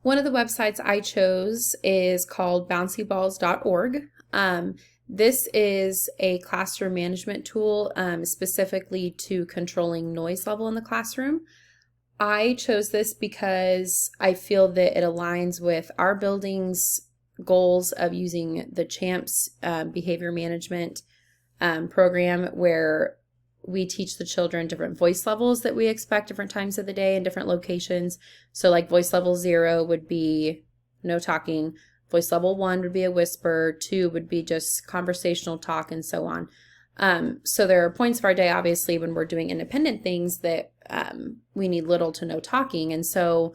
One of the websites I chose is called bouncyballs.org. This is a classroom management tool specifically to controlling noise level in the classroom. I chose this because I feel that it aligns with our building's goals of using the CHAMPS behavior management program, where we teach the children different voice levels that we expect different times of the day in different locations. So like voice level 0 would be no talking, voice level 1 would be a whisper, 2 would be just conversational talk, and so on. So there are points of our day, obviously, when we're doing independent things that we need little to no talking. And so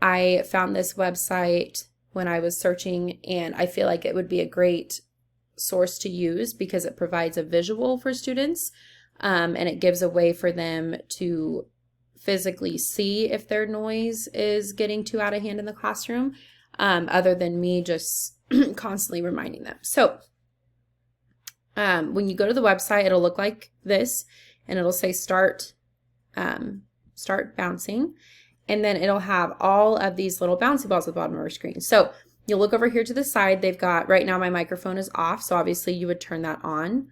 I found this website when I was searching, and I feel like it would be a great source to use because it provides a visual for students, and it gives a way for them to physically see if their noise is getting too out of hand in the classroom, other than me just constantly reminding them. So when you go to the website, it'll look like this, and it'll say start bouncing, and then it'll have all of these little bouncy balls at the bottom of our screen. So you'll look over here to the side. They've got, right now my microphone is off, so obviously you would turn that on.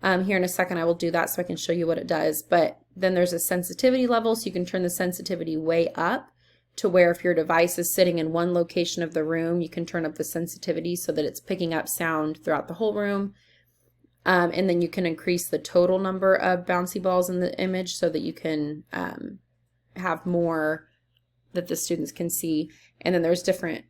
Here in a second I will do that so I can show you what it does. But then there's a sensitivity level, so you can turn the sensitivity way up to where if your device is sitting in one location of the room, you can turn up the sensitivity so that it's picking up sound throughout the whole room. And then you can increase the total number of bouncy balls in the image so that you can have more that the students can see. And then there's different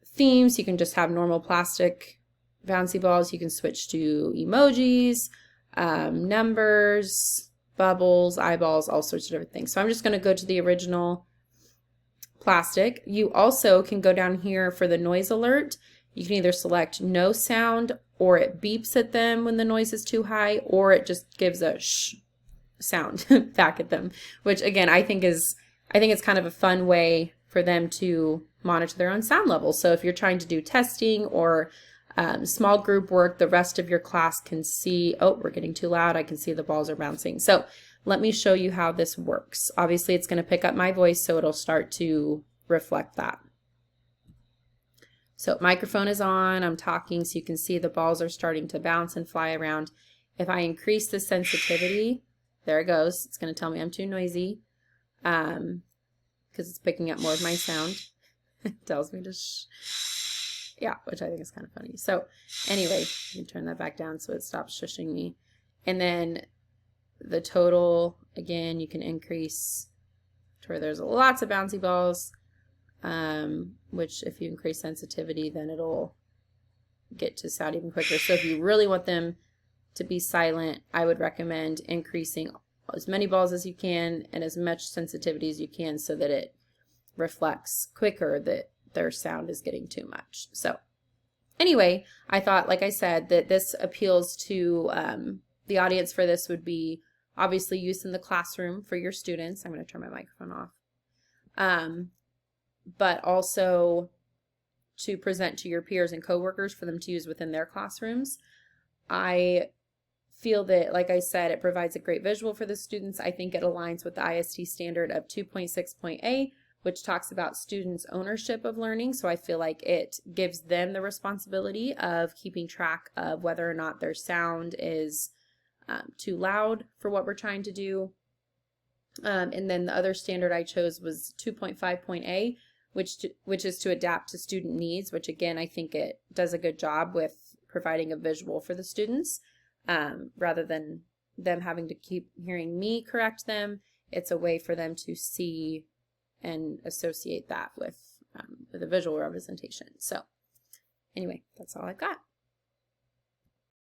themes. You can just have normal plastic bouncy balls. You can switch to emojis, numbers, bubbles, eyeballs, all sorts of different things. So I'm just going to go to the original plastic. You also can go down here for the noise alert. You can either select no sound, or it beeps at them when the noise is too high, or it just gives a shh sound back at them, which again I think it's kind of a fun way for them to monitor their own sound levels. So if you're trying to do testing or small group work, the rest of your class can see, oh, we're getting too loud, I can see the balls are bouncing. So let me show you how this works. Obviously it's going to pick up my voice, so it'll start to reflect that. So microphone is on, I'm talking, so you can see the balls are starting to bounce and fly around. If I increase the sensitivity, there it goes. It's going to tell me I'm too noisy because it's picking up more of my sound. It tells me to shh. Yeah, which I think is kind of funny. So anyway, you can turn that back down so it stops shushing me. And then the total, again, you can increase to where there's lots of bouncy balls, which if you increase sensitivity, then it'll get to sound even quicker. So if you really want them to be silent, I would recommend increasing as many balls as you can and as much sensitivity as you can so that it reflects quicker that their sound is getting too much. So anyway, I thought, like I said, that this appeals to the audience for this would be obviously used in the classroom for your students. I'm going to turn my microphone off. But also to present to your peers and coworkers for them to use within their classrooms. I feel that, like I said, it provides a great visual for the students. I think it aligns with the IST standard of 2.6.A, which talks about students' ownership of learning. So I feel like it gives them the responsibility of keeping track of whether or not their sound is too loud for what we're trying to do. And then the other standard I chose was 2.5.A, which is to adapt to student needs, which again, I think it does a good job with providing a visual for the students. Rather than them having to keep hearing me correct them, it's a way for them to see and associate that with a visual representation. So anyway, that's all I've got.